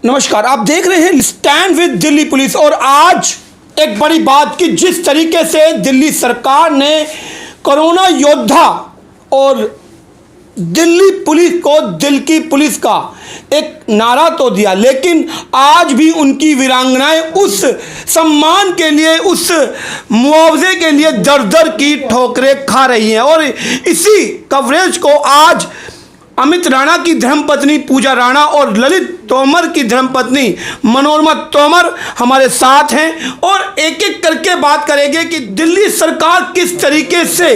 नमस्कार, आप देख रहे हैं स्टैंड विद दिल्ली पुलिस। और आज एक बड़ी बात कि जिस तरीके से दिल्ली सरकार ने कोरोना योद्धा और दिल्ली पुलिस को दिल की पुलिस का एक नारा तो दिया, लेकिन आज भी उनकी वीरांगनाएं उस सम्मान के लिए, उस मुआवजे के लिए दर दर की ठोकरें खा रही हैं। और इसी कवरेज को आज अमित राणा की धर्मपत्नी पूजा राणा और ललित तोमर की धर्मपत्नी मनोरमा तोमर हमारे साथ हैं और एक एक करके बात करेंगे कि दिल्ली सरकार किस तरीके से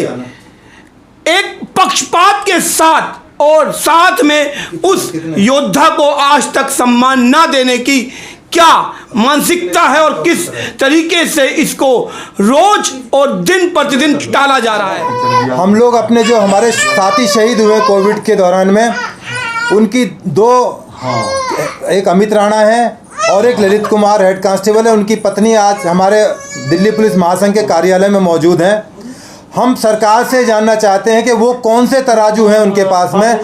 एक पक्षपात के साथ और साथ में उस योद्धा को आज तक सम्मान ना देने की क्या मानसिकता है और किस तरीके से इसको रोज और दिन प्रतिदिन टाला जा रहा है। हम लोग अपने जो हमारे साथी शहीद हुए कोविड के दौरान में, उनकी दो, एक अमित राणा है और एक ललित कुमार हेड कांस्टेबल है, उनकी पत्नी आज हमारे दिल्ली पुलिस महासंघ के कार्यालय में मौजूद हैं। हम सरकार से जानना चाहते हैं कि वो कौन से तराजू हैं उनके पास में,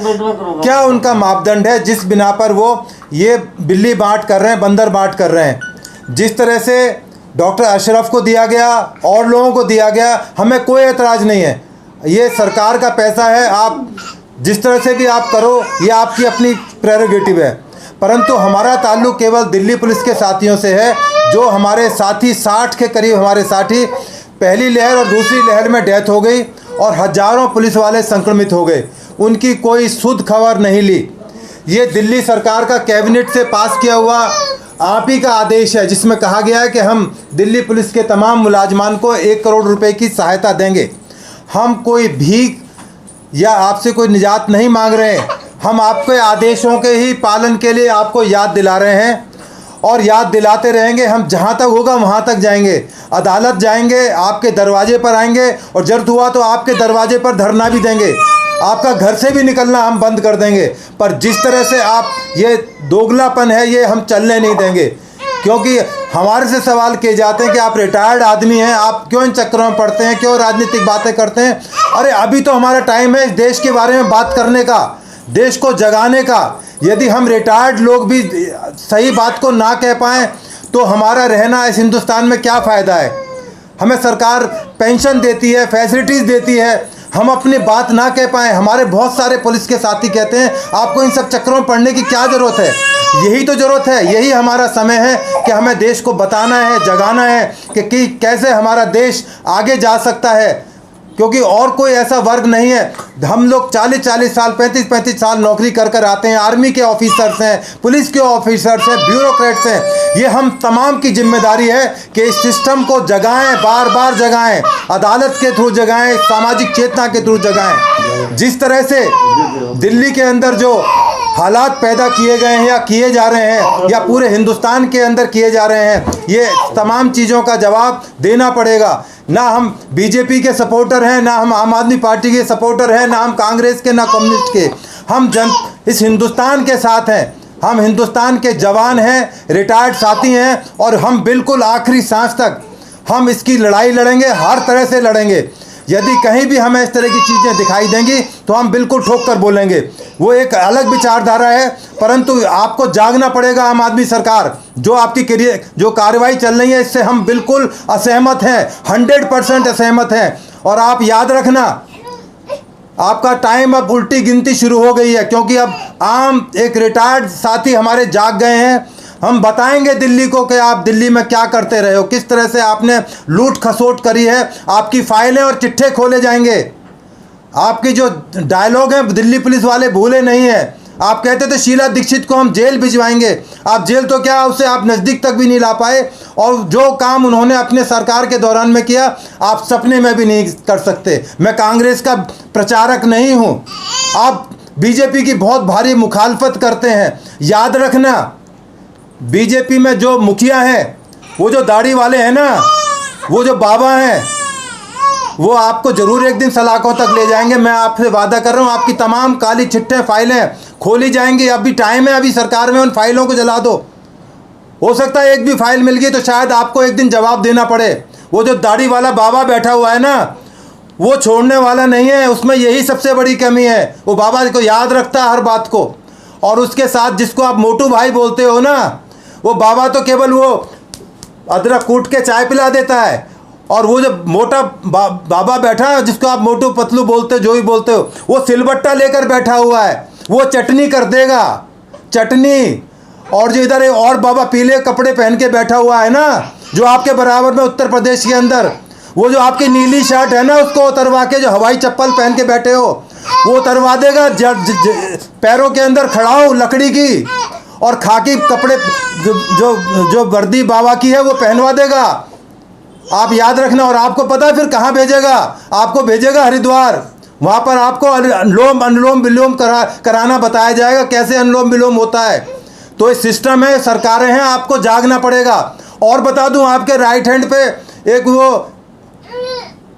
क्या उनका मापदंड है जिस बिना पर वो ये बिल्ली बांट कर रहे हैं, बंदर बांट कर रहे हैं। जिस तरह से डॉक्टर अशरफ को दिया गया और लोगों को दिया गया, हमें कोई एतराज़ नहीं है। ये सरकार का पैसा है, आप जिस तरह से भी आप करो, ये आपकी अपनी प्रेरोगेटिव है। परंतु हमारा ताल्लुक़ केवल दिल्ली पुलिस के साथियों से है, जो हमारे साथी 60 के करीब हमारे साथी पहली लहर और दूसरी लहर में डेथ हो गई और हजारों पुलिस वाले संक्रमित हो गए, उनकी कोई शुद्ध खबर नहीं ली। ये दिल्ली सरकार का कैबिनेट से पास किया हुआ आप ही का आदेश है, जिसमें कहा गया है कि हम दिल्ली पुलिस के तमाम मुलाजमान को 1 करोड़ रुपए की सहायता देंगे। हम कोई भीख या आपसे कोई निजात नहीं मांग रहे हैं, हम आपके आदेशों के ही पालन के लिए आपको याद दिला रहे हैं और याद दिलाते रहेंगे। हम जहाँ तक होगा वहाँ तक जाएंगे, अदालत जाएंगे, आपके दरवाजे पर आएंगे और जरूरत हुआ तो आपके दरवाजे पर धरना भी देंगे, आपका घर से भी निकलना हम बंद कर देंगे। पर जिस तरह से आप ये दोगलापन है, ये हम चलने नहीं देंगे। क्योंकि हमारे से सवाल किए जाते हैं कि आप रिटायर्ड आदमी हैं, आप क्यों इन चक्करों में पड़ते हैं, क्यों राजनीतिक बातें करते हैं। अरे अभी तो हमारा टाइम है इस देश के बारे में बात करने का, देश को जगाने का। यदि हम रिटायर्ड लोग भी सही बात को ना कह पाएँ तो हमारा रहना इस हिंदुस्तान में क्या फ़ायदा है। हमें सरकार पेंशन देती है, फैसिलिटीज़ देती है, हम अपनी बात ना कह पाएँ। हमारे बहुत सारे पुलिस के साथी कहते हैं आपको इन सब चक्करों में पड़ने की क्या ज़रूरत है। यही तो ज़रूरत है, यही हमारा समय है कि हमें देश को बताना है, जगाना है कि कैसे हमारा देश आगे जा सकता है। क्योंकि और कोई ऐसा वर्ग नहीं है। हम लोग 40-40 साल, 35-35 साल नौकरी कर कर आते हैं, आर्मी के ऑफिसर्स हैं, पुलिस के ऑफिसर्स हैं, ब्यूरोक्रेट्स हैं। ये हम तमाम की जिम्मेदारी है कि इस सिस्टम को जगाएं, बार बार जगाएं, अदालत के थ्रू जगाएं, सामाजिक चेतना के थ्रू जगाएं। जिस तरह से दिल्ली के अंदर जो हालात पैदा किए गए हैं या किए जा रहे हैं या पूरे हिंदुस्तान के अंदर किए जा रहे हैं, ये तमाम चीज़ों का जवाब देना पड़ेगा। ना हम बीजेपी के सपोर्टर हैं, ना हम आम आदमी पार्टी के सपोर्टर हैं, ना हम कांग्रेस के, ना कम्युनिस्ट के। हम इस हिंदुस्तान के साथ हैं, हम हिंदुस्तान के जवान हैं, रिटायर्ड साथी हैं और हम बिल्कुल आखिरी सांस तक हम इसकी लड़ाई लड़ेंगे, हर तरह से लड़ेंगे। यदि कहीं भी हमें इस तरह की चीज़ें दिखाई देंगी तो हम बिल्कुल ठोक कर बोलेंगे। वो एक अलग विचारधारा है, परंतु आपको जागना पड़ेगा। आम आदमी सरकार जो आपकी जो कार्रवाई चल रही है, इससे हम बिल्कुल असहमत हैं, 100% असहमत हैं। और आप याद रखना, आपका टाइम अब उल्टी गिनती शुरू हो गई है, क्योंकि अब आम एक रिटायर्ड साथी हमारे जाग गए हैं। हम बताएंगे दिल्ली को कि आप दिल्ली में क्या करते रहे हो, किस तरह से आपने लूट खसोट करी है। आपकी फाइलें और चिट्ठे खोले जाएंगे। आपकी जो डायलॉग हैं दिल्ली पुलिस वाले भूले नहीं हैं। आप कहते थे शीला दीक्षित को हम जेल भिजवाएंगे, आप जेल तो क्या, उससे आप नज़दीक तक भी नहीं ला पाए। और जो काम उन्होंने अपने सरकार के दौरान में किया, आप सपने में भी नहीं कर सकते। मैं कांग्रेस का प्रचारक नहीं हूँ, आप बीजेपी की बहुत भारी मुखालफत करते हैं। याद रखना, बीजेपी में जो मुखिया हैं, वो जो दाढ़ी वाले हैं ना, वो जो बाबा हैं, वो आपको ज़रूर एक दिन सलाखों तक ले जाएंगे। मैं आपसे वादा कर रहा हूँ, आपकी तमाम काली चिट्ठे फाइलें खोली जाएंगी। अभी टाइम है, अभी सरकार में उन फाइलों को जला दो। हो सकता है एक भी फाइल मिल गई तो शायद आपको एक दिन जवाब देना पड़े। वो जो दाढ़ी वाला बाबा बैठा हुआ है ना, वो छोड़ने वाला नहीं है, उसमें यही सबसे बड़ी कमी है। वो बाबा को याद रखता है हर बात को। और उसके साथ जिसको आप मोटू भाई बोलते हो ना, वो बाबा तो केवल वो अदरक कूट के चाय पिला देता है, और वो जो मोटा बाबा बैठा है जिसको आप मोटू पतलू बोलते हो, जो भी बोलते हो, वो सिलबट्टा लेकर बैठा हुआ है, वो चटनी कर देगा, चटनी। और जो इधर एक और बाबा पीले कपड़े पहन के बैठा हुआ है ना, जो आपके बराबर में उत्तर प्रदेश के अंदर, वो जो आपकी नीली शर्ट है ना, उसको उतरवा के जो हवाई चप्पल पहन के बैठे हो, वो उतरवा देगा। पैरों के अंदर खड़ा हो लकड़ी की, और खाकी कपड़े जो वर्दी बाबा की है वो पहनवा देगा। आप याद रखना। और आपको पता है फिर कहाँ भेजेगा? आपको भेजेगा हरिद्वार। वहाँ पर आपको अनुलोम विलोम कराना बताया जाएगा, कैसे अनुलोम विलोम होता है। तो ये सिस्टम है, सरकारें हैं, आपको जागना पड़ेगा। और बता दूं, आपके राइट हैंड पे एक वो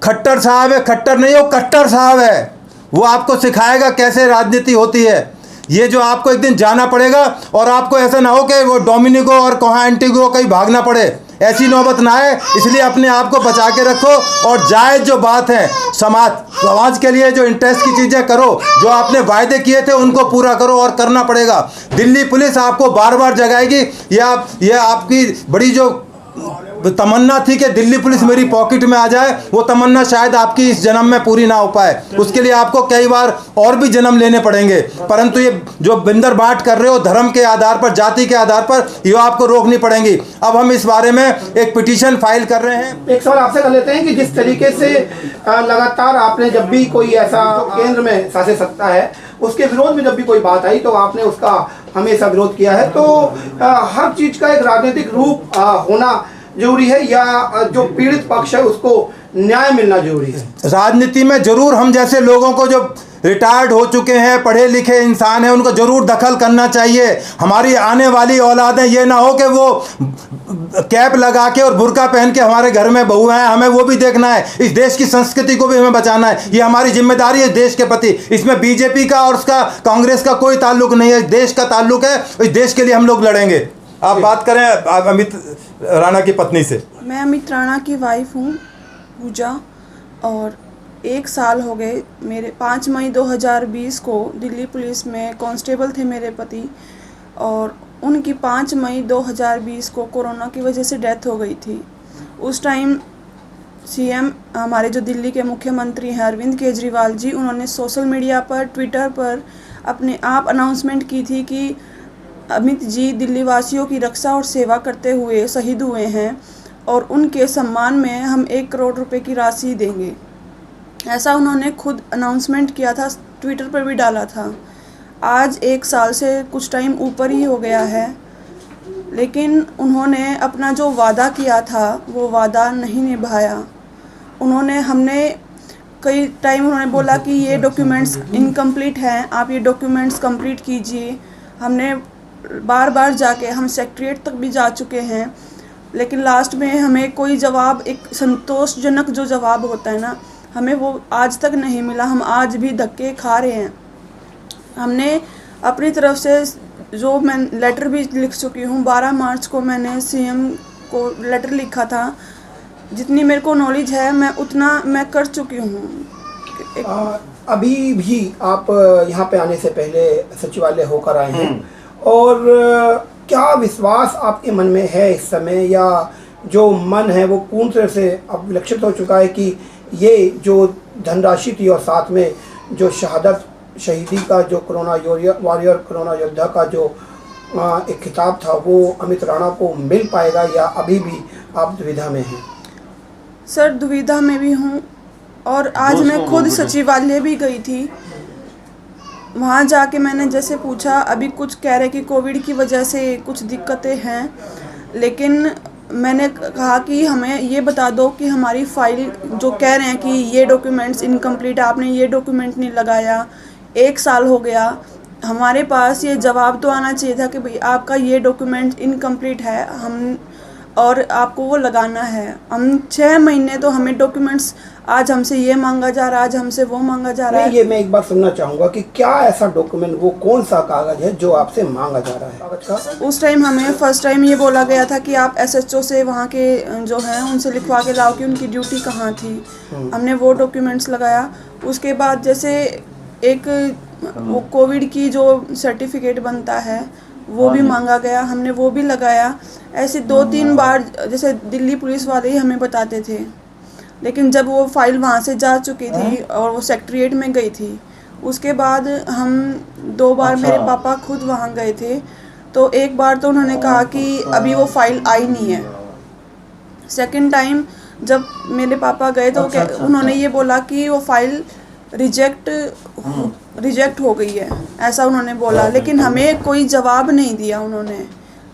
खट्टर साहब है, खट्टर नहीं, वो कट्टर साहब है, वो आपको सिखाएगा कैसे राजनीति होती है। ये जो आपको एक दिन जाना पड़ेगा, और आपको ऐसा ना हो कि वो डोमिनिको और कहाँ एंटीगो कहीं भागना पड़े, ऐसी नौबत ना आए। इसलिए अपने आप को बचा के रखो, और जायज़ जो बात है, समाज के लिए जो इंटरेस्ट की चीज़ें करो, जो आपने वायदे किए थे उनको पूरा करो, और करना पड़ेगा। दिल्ली पुलिस आपको बार बार जगाएगी। ये आपकी बड़ी जो तमन्ना थी कि दिल्ली पुलिस मेरी पॉकेट में आ जाए, वो तमन्ना शायद आपकी इस जन्म में पूरी ना हो पाए। उसके लिए आपको कई बार और भी जन्म लेने पड़ेंगे, परंतु ये जो बिंदर बाट कर रहे हो धर्म के आधार पर, जाति के आधार पर, ये आपको रोकनी पड़ेंगी। अब हम इस बारे में एक पिटीशन फाइल कर रहे हैं। एक सवाल आपसे कर लेते हैं कि जिस तरीके से लगातार आपने जब भी कोई ऐसा केंद्र में शासित सत्ता है उसके विरोध में जब भी कोई बात आई तो आपने उसका हमेशा विरोध किया है, तो हर चीज़ का एक राजनीतिक रूप होना जरूरी है, या जो पीड़ित पक्ष है उसको न्याय मिलना जरूरी है? राजनीति में जरूर हम जैसे लोगों को, जो रिटायर्ड हो चुके हैं, पढ़े लिखे इंसान हैं, उनको जरूर दखल करना चाहिए। हमारी आने वाली औलादें ये ना हो कि वो कैप लगा के और बुर्का पहन के हमारे घर में बहू हैं, हमें वो भी देखना है। इस देश की संस्कृति को भी हमें बचाना है, ये हमारी जिम्मेदारी है देश के प्रति। इसमें बीजेपी का और उसका कांग्रेस का कोई ताल्लुक नहीं है, देश का ताल्लुक है। इस देश के लिए हम लोग लड़ेंगे। आप बात करें आप अमित राणा की पत्नी से। मैं अमित राणा की वाइफ हूँ, पूजा, और 1 साल हो गए। मेरे 5 मई 2020 को दिल्ली पुलिस में कांस्टेबल थे मेरे पति, और उनकी 5 मई 2020 को कोरोना की वजह से डेथ हो गई थी। उस टाइम सीएम हमारे जो दिल्ली के मुख्यमंत्री हैं अरविंद केजरीवाल जी, उन्होंने सोशल मीडिया पर, ट्विटर पर अपने आप अनाउंसमेंट की थी कि अमित जी दिल्ली वासियों की रक्षा और सेवा करते हुए शहीद हुए हैं, और उनके सम्मान में हम 1 करोड़ रुपए की राशि देंगे। ऐसा उन्होंने खुद अनाउंसमेंट किया था, ट्विटर पर भी डाला था। आज 1 साल से कुछ टाइम ऊपर ही हो गया है, लेकिन उन्होंने अपना जो वादा किया था वो वादा नहीं निभाया। हमने कई टाइम उन्होंने बोला कि ये डॉक्यूमेंट्स इनकम्प्लीट हैं, आप ये डॉक्यूमेंट्स कंप्लीट कीजिए। हमने बार बार जाके हम सेक्रेटरीट तक भी जा चुके हैं, लेकिन लास्ट में हमें कोई जवाब, एक संतोषजनक जो जवाब होता है ना, हमें वो आज तक नहीं मिला। हम आज भी धक्के खा रहे हैं। हमने अपनी तरफ से जो मैं लेटर भी लिख चुकी हूँ, 12 मार्च को मैंने सीएम को लेटर लिखा था। जितनी मेरे को नॉलेज है मैं उतना मैं कर चुकी हूँ। अभी भी आप यहाँ पे आने से पहले सचिवालय होकर आए हैं, और क्या विश्वास आपके मन में है इस समय, या जो मन है वो पूर्ण तरह से अब विलक्षित हो चुका है कि ये जो धनराशि थी और साथ में जो शहीदी का जो कोरोना वॉरियर, कोरोना योद्धा का जो एक खिताब था वो अमित राणा को मिल पाएगा, या अभी भी आप दुविधा में हैं? सर, दुविधा में भी हूँ, और आज मैं खुद सचिवालय भी गई थी। वहाँ जाके मैंने जैसे पूछा, अभी कुछ कह रहे कि कोविड की वजह से कुछ दिक्कतें हैं, लेकिन मैंने कहा कि हमें ये बता दो कि हमारी फ़ाइल जो कह रहे हैं कि ये डॉक्यूमेंट्स इनकम्प्लीट, आपने ये डॉक्यूमेंट नहीं लगाया, 1 साल हो गया, हमारे पास ये जवाब तो आना चाहिए था कि भाई आपका ये डॉक्यूमेंट इनकम्प्लीट है, हम और आपको वो लगाना है। हम 6 महीने तो हमें डॉक्यूमेंट्स, आज हमसे ये मांगा जा रहा है, आज हमसे वो मांगा जा रहा है। ये मैं एक बात सुनना चाहूँगा कि क्या ऐसा डॉक्यूमेंट, वो कौन सा कागज़ है जो आपसे मांगा जा रहा है? कागज़ का उस टाइम हमें फर्स्ट टाइम ये बोला गया था कि आप SHO से वहाँ के जो हैं उनसे लिखवा के लाओ कि उनकी ड्यूटी कहाँ थी। हमने वो डॉक्यूमेंट्स लगाया। उसके बाद जैसे एक वो कोविड की जो सर्टिफिकेट बनता है वो भी मांगा गया, हमने वो भी लगाया। ऐसे 2-3 बार जैसे दिल्ली पुलिस वाले ही हमें बताते थे, लेकिन जब वो फाइल वहाँ से जा चुकी थी और वो सेक्रेटेरिएट में गई थी, उसके बाद हम 2 बार मेरे पापा खुद वहाँ गए थे। तो एक बार तो उन्होंने कहा कि अभी वो फाइल आई नहीं है। सेकंड टाइम जब मेरे पापा गए तो उन्होंने ये बोला कि वो फाइल रिजेक्ट हो गई है, ऐसा उन्होंने बोला। लेकिन हमें कोई जवाब नहीं दिया उन्होंने,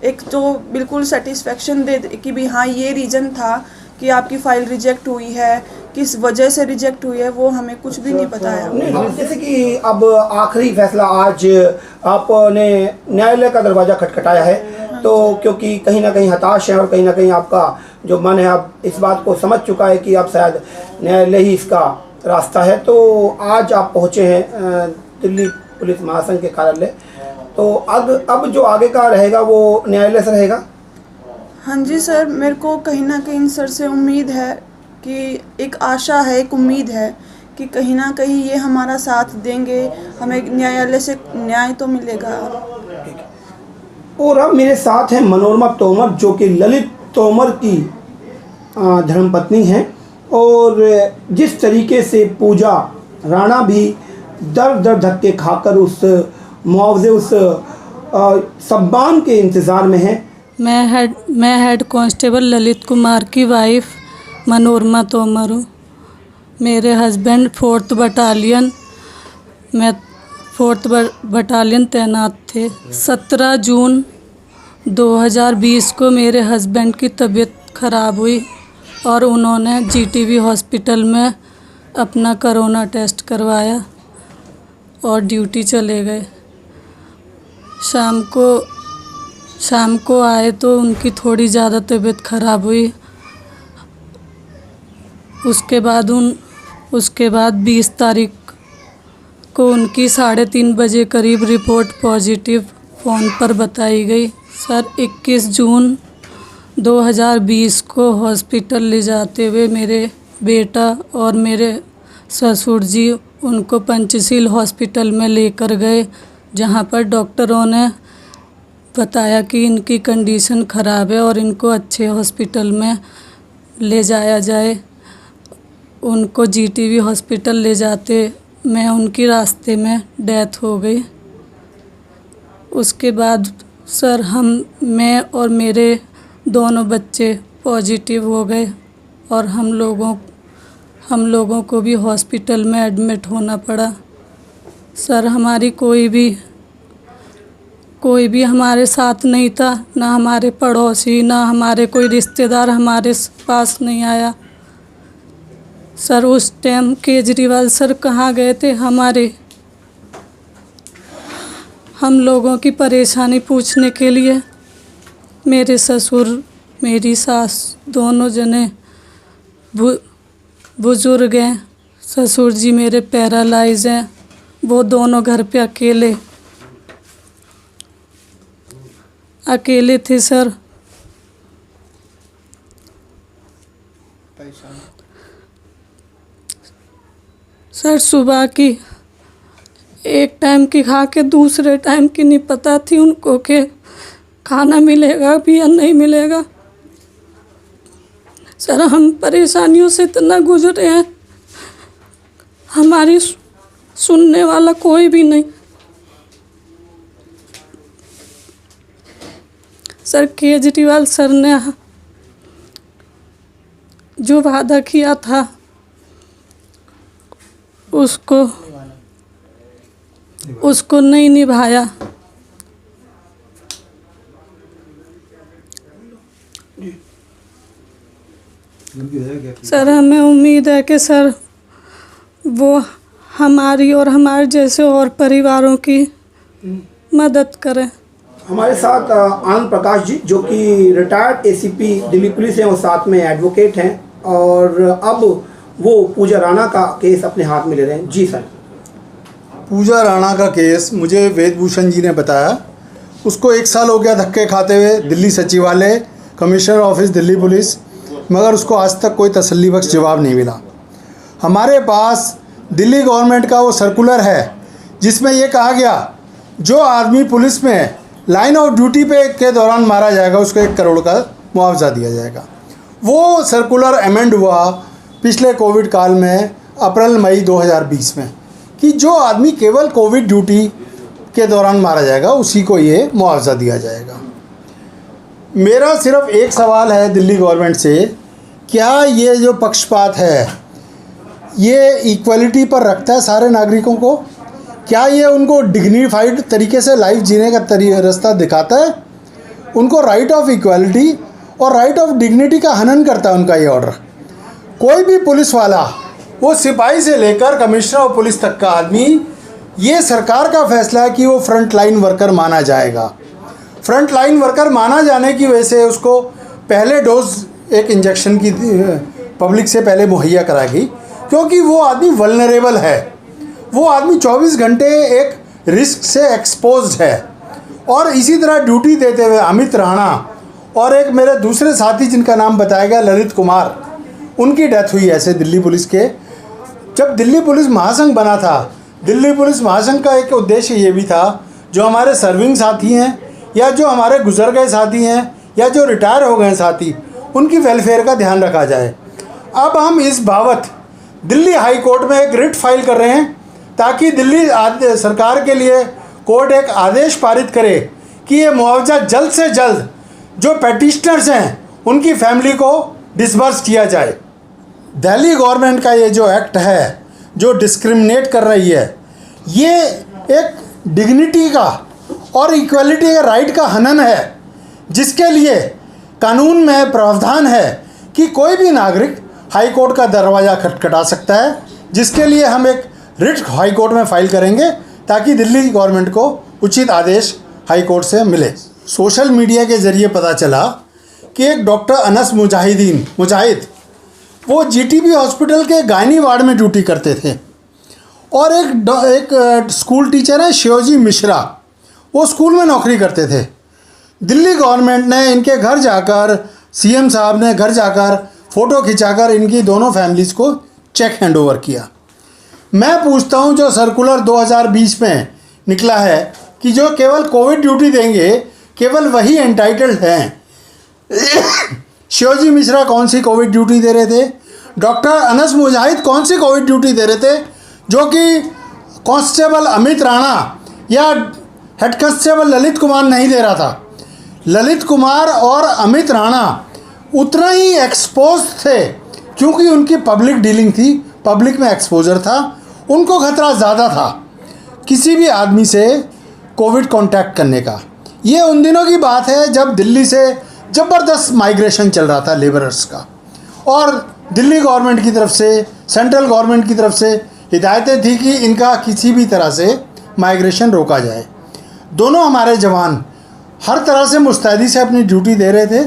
एक तो बिल्कुल सेटिस्फेक्शन दे कि भी हाँ ये रीज़न था कि आपकी फ़ाइल रिजेक्ट हुई है, किस वजह से रिजेक्ट हुई है, वो हमें कुछ भी नहीं बताया। नहीं, जैसे कि अब आखिरी फैसला आज आपने न्यायालय का दरवाज़ा खटखटाया है, तो क्योंकि कहीं ना कहीं हताश है और कहीं ना कहीं आपका जो मन है अब इस बात को समझ चुका है कि अब शायद न्यायालय ही इसका रास्ता है, तो आज आप पहुँचे हैं दिल्ली पुलिस महासंघ के कार्यालय। तो अब जो आगे का रहेगा वो न्यायालय से रहेगा। हाँ जी सर, मेरे को कहीं ना कहीं सर से उम्मीद है कि एक आशा है, एक उम्मीद है कि कहीं ना कहीं ये हमारा साथ देंगे, हमें न्यायालय से न्याय तो मिलेगा। और अब मेरे साथ हैं मनोरमा तोमर, जो कि ललित तोमर की धर्मपत्नी हैं, और जिस तरीके से पूजा राणा भी दर दर धक्के खाकर उस मुआवजे, उस सम्मान के इंतज़ार में है। मैं हेड कांस्टेबल ललित कुमार की वाइफ मनोरमा तोमर हूँ। मेरे हस्बैंड 4th बटालियन में 4th बटालियन तैनात थे। 17 जून 2020 को मेरे हस्बैंड की तबीयत ख़राब हुई और उन्होंने जीटीवी हॉस्पिटल में अपना कोरोना टेस्ट करवाया और ड्यूटी चले गए। शाम को आए तो उनकी थोड़ी ज़्यादा तबीयत ख़राब हुई। उसके बाद 20 तारीख को उनकी 3:30 बजे करीब रिपोर्ट पॉजिटिव फ़ोन पर बताई गई। सर 21 जून 2020 को हॉस्पिटल ले जाते हुए मेरे बेटा और मेरे ससुर जी उनको पंचशील हॉस्पिटल में लेकर गए, जहां पर डॉक्टरों ने बताया कि इनकी कंडीशन ख़राब है और इनको अच्छे हॉस्पिटल में ले जाया जाए। उनको जीटीवी हॉस्पिटल ले जाते में उनकी रास्ते में डेथ हो गई। उसके बाद सर मैं और मेरे दोनों बच्चे पॉजिटिव हो गए और हम लोगों को भी हॉस्पिटल में एडमिट होना पड़ा। सर हमारी कोई भी हमारे साथ नहीं था, ना हमारे पड़ोसी, ना हमारे कोई रिश्तेदार हमारे पास नहीं आया। सर उस टाइम केजरीवाल सर कहाँ गए थे हम लोगों की परेशानी पूछने के लिए। मेरे ससुर मेरी सास दोनों जने बुजुर्ग हैं। ससुर जी मेरे पैरालाइज हैं, वो दोनों घर पे अकेले थे सर। सर सुबह की एक टाइम की खा के दूसरे टाइम की नहीं पता थी उनको कि खाना मिलेगा भी या नहीं मिलेगा। सर हम परेशानियों से इतना गुजरे हैं, हमारी सुनने वाला कोई भी नहीं। सर केजरीवाल सर ने जो वादा किया था उसको नहीं निभाया। सर हमें उम्मीद है कि सर वो हमारी और हमारे जैसे और परिवारों की मदद करें। हमारे साथ आनंद प्रकाश जी, जो कि रिटायर्ड एसीपी दिल्ली पुलिस हैं और साथ में एडवोकेट हैं, और अब वो पूजा राणा का केस अपने हाथ में ले रहे हैं। जी सर। पूजा राणा का केस मुझे वेदभूषण जी ने बताया। उसको 1 साल हो गया धक्के खाते हुए दिल्ली सचिवालय, कमिश्नर ऑफिस दिल्ली पुलिस, मगर उसको आज तक कोई तसल्ली बख्श जवाब नहीं मिला। हमारे पास दिल्ली गवर्नमेंट का वो सर्कुलर है जिसमें ये कहा गया जो आदमी पुलिस में लाइन ऑफ ड्यूटी पे के दौरान मारा जाएगा उसको 1 करोड़ का मुआवजा दिया जाएगा। वो सर्कुलर अमेंड हुआ पिछले कोविड काल में अप्रैल मई 2020 में कि जो आदमी केवल कोविड ड्यूटी के दौरान मारा जाएगा उसी को ये मुआवजा दिया जाएगा। मेरा सिर्फ एक सवाल है दिल्ली गवर्नमेंट से, क्या ये जो पक्षपात है ये इक्वलिटी पर रखता है सारे नागरिकों को? क्या ये उनको डिग्निफाइड तरीके से लाइफ जीने का रास्ता दिखाता है? उनको राइट ऑफ इक्वलिटी और राइट ऑफ डिग्निटी का हनन करता है उनका ये ऑर्डर। कोई भी पुलिस वाला, वो सिपाही से लेकर कमिश्नर ऑफ पुलिस तक का आदमी, ये सरकार का फैसला है कि वो फ्रंट लाइन वर्कर माना जाएगा। फ्रंट लाइन वर्कर माना जाने की वजह से उसको पहले डोज एक इंजेक्शन की पब्लिक से पहले मुहैया कराएगी, क्योंकि वो आदमी वल्नरेबल है, वो आदमी 24 घंटे एक रिस्क से एक्सपोज्ड है। और इसी तरह ड्यूटी देते हुए अमित राणा और एक मेरे दूसरे साथी जिनका नाम बताया गया ललित कुमार, उनकी डेथ हुई ऐसे दिल्ली पुलिस के। जब दिल्ली पुलिस महासंघ बना था, दिल्ली पुलिस महासंघ का एक उद्देश्य ये भी था जो हमारे सर्विंग साथी हैं या जो हमारे गुजर गए साथी हैं या जो रिटायर हो गए साथी, उनकी वेलफेयर का ध्यान रखा जाए। अब हम इस बाबत दिल्ली हाई कोर्ट में एक रिट फाइल कर रहे हैं ताकि दिल्ली सरकार के लिए कोर्ट एक आदेश पारित करे कि ये मुआवजा जल्द से जल्द जो पेटिशनर्स हैं उनकी फैमिली को डिसबर्स किया जाए। दिल्ली गवर्नमेंट का ये जो एक्ट है जो डिस्क्रिमिनेट कर रही है, ये एक डिग्निटी का और इक्वलिटी के राइट का हनन है, जिसके लिए कानून में प्रावधान है कि कोई भी नागरिक हाई कोर्ट का दरवाज़ा खटखटा सकता है, जिसके लिए हम एक रिट हाई कोर्ट में फाइल करेंगे ताकि दिल्ली गवर्नमेंट को उचित आदेश हाई कोर्ट से मिले। सोशल मीडिया के ज़रिए पता चला कि एक डॉक्टर अनस मुजाहिद वो जीटीबी हॉस्पिटल के गायनी वार्ड में ड्यूटी करते थे, और एक स्कूल टीचर है शिवजी मिश्रा, वो स्कूल में नौकरी करते थे। दिल्ली गवर्नमेंट ने इनके घर जाकर, सीएम साहब ने घर जाकर फ़ोटो खिंचाकर इनकी दोनों फैमिलीज़ को चेक हैंडओवर किया। मैं पूछता हूँ, जो सर्कुलर 2020 में निकला है कि जो केवल कोविड ड्यूटी देंगे केवल वही एंटाइटल्ड हैं, शिवजी मिश्रा कौन सी कोविड ड्यूटी दे रहे थे? डॉक्टर अनस मुजाहिद कौन सी कोविड ड्यूटी दे रहे थे जो कि कांस्टेबल अमित राणा या हेड कांस्टेबल ललित कुमार नहीं दे रहा था? ललित कुमार और अमित राणा उतना ही एक्सपोज थे क्योंकि उनकी पब्लिक डीलिंग थी, पब्लिक में एक्सपोजर था, उनको खतरा ज़्यादा था किसी भी आदमी से कोविड कांटेक्ट करने का। ये उन दिनों की बात है जब दिल्ली से ज़बरदस्त माइग्रेशन चल रहा था लेबरर्स का, और दिल्ली गवर्नमेंट की तरफ से, सेंट्रल गवर्नमेंट की तरफ से हिदायतें थी कि इनका किसी भी तरह से माइग्रेशन रोका जाए। दोनों हमारे जवान हर तरह से मुस्तैदी से अपनी ड्यूटी दे रहे थे,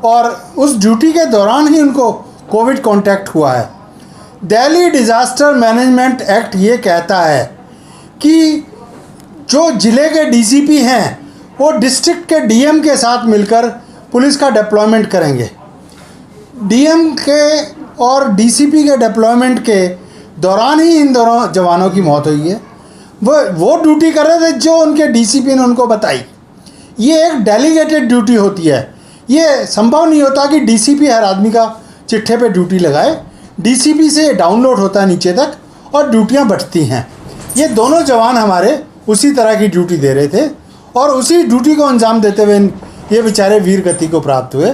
और उस ड्यूटी के दौरान ही उनको कोविड कांटेक्ट हुआ है। दिल्ली डिज़ास्टर मैनेजमेंट एक्ट ये कहता है कि जो ज़िले के डीसीपी हैं वो डिस्ट्रिक्ट के डीएम के साथ मिलकर पुलिस का डिप्लॉयमेंट करेंगे। डीएम के और डीसीपी के डिप्लॉयमेंट के दौरान ही इन दोनों जवानों की मौत हुई है। वो ड्यूटी कर रहे थे जो उनके डीसीपी ने उनको बताई। ये एक डेलीगेटेड ड्यूटी होती है, ये संभव नहीं होता कि डीसीपी हर आदमी का चिट्ठे पे ड्यूटी लगाए। डीसीपी से डाउनलोड होता है नीचे तक और ड्यूटियां बढ़ती हैं। ये दोनों जवान हमारे उसी तरह की ड्यूटी दे रहे थे और उसी ड्यूटी को अंजाम देते हुए ये बेचारे वीर गति को प्राप्त हुए।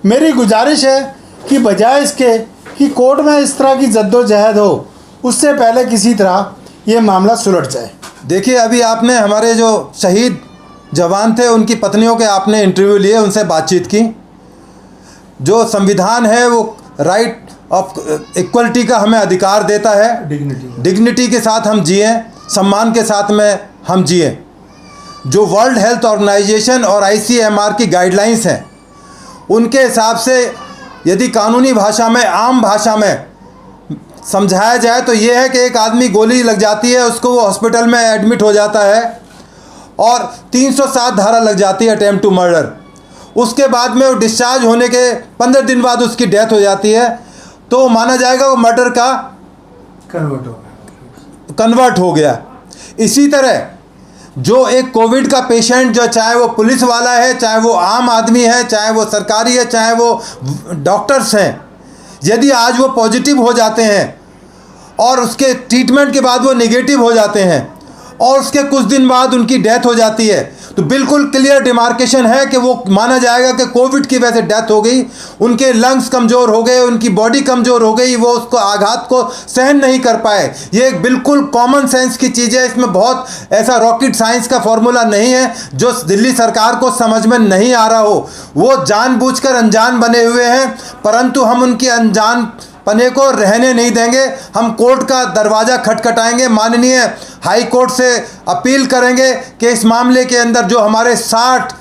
मेरी गुजारिश है कि बजाय इसके कि कोर्ट में इस तरह की जद्दोजहद हो, उससे पहले किसी तरह ये मामला सुलझ जाए। देखिए, अभी आपने हमारे जो शहीद जवान थे उनकी पत्नियों के आपने इंटरव्यू लिए, उनसे बातचीत की। जो संविधान है वो राइट ऑफ इक्वलिटी का हमें अधिकार देता है, डिग्निटी के साथ हम जिए, सम्मान के साथ में हम जिए। जो वर्ल्ड हेल्थ ऑर्गेनाइजेशन और ICMR की गाइडलाइंस हैं उनके हिसाब से यदि कानूनी भाषा में, आम भाषा में समझाया जाए तो ये है कि एक आदमी गोली लग जाती है, उसको वो हॉस्पिटल में एडमिट हो जाता है और 307 धारा लग जाती है अटेम्प्ट टू मर्डर। उसके बाद में वो डिस्चार्ज होने के 15 दिन बाद उसकी डेथ हो जाती है, तो माना जाएगा वो मर्डर का कन्वर्ट हो गया। इसी तरह जो एक कोविड का पेशेंट, जो चाहे वो पुलिस वाला है, चाहे वो आम आदमी है, चाहे वो सरकारी है, चाहे वो डॉक्टर्स हैं, यदि आज वो पॉजिटिव हो जाते हैं और उसके ट्रीटमेंट के बाद वो नेगेटिव हो जाते हैं और उसके कुछ दिन बाद उनकी डेथ हो जाती है, तो बिल्कुल क्लियर डिमार्केशन है कि वो माना जाएगा कि कोविड की वजह से डेथ हो गई, उनके लंग्स कमज़ोर हो गए, उनकी बॉडी कमज़ोर हो गई, वो उसको आघात को सहन नहीं कर पाए। ये एक बिल्कुल कॉमन सेंस की चीज़ है, इसमें बहुत ऐसा रॉकेट साइंस का फॉर्मूला नहीं है जो दिल्ली सरकार को समझ में नहीं आ रहा हो। वो जानबूझकर अनजान बने हुए हैं, परंतु हम उनकी अनजान पने को रहने नहीं देंगे। हम कोर्ट का दरवाज़ा खटखटाएंगे, माननीय हाई कोर्ट से अपील करेंगे कि इस मामले के अंदर जो हमारे 60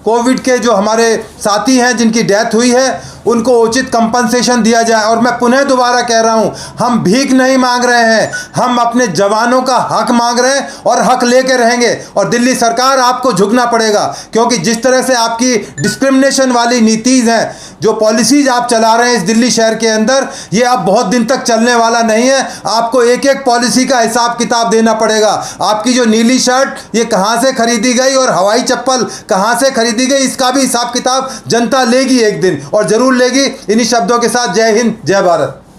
कोविड के जो हमारे साथी हैं जिनकी डेथ हुई है, उनको उचित कंपनसेशन दिया जाए। और मैं पुनः दोबारा कह रहा हूं, हम भीख नहीं मांग रहे हैं, हम अपने जवानों का हक मांग रहे हैं और हक लेके रहेंगे। और दिल्ली सरकार, आपको झुकना पड़ेगा, क्योंकि जिस तरह से आपकी डिस्क्रिमिनेशन वाली नीतिज़ हैं, जो पॉलिसीज़ आप चला रहे हैं इस दिल्ली शहर के अंदर, ये अब बहुत दिन तक चलने वाला नहीं है। आपको एक एक पॉलिसी का हिसाब किताब देना पड़ेगा। आपकी जो नीली शर्ट ये कहाँ से खरीदी गई और हवाई चप्पल कहाँ से खरीदी गई, इसका भी हिसाब किताब जनता लेगी एक दिन, और ज़रूर लेगी। इन्हीं शब्दों के साथ जय हिंद, जय भारत।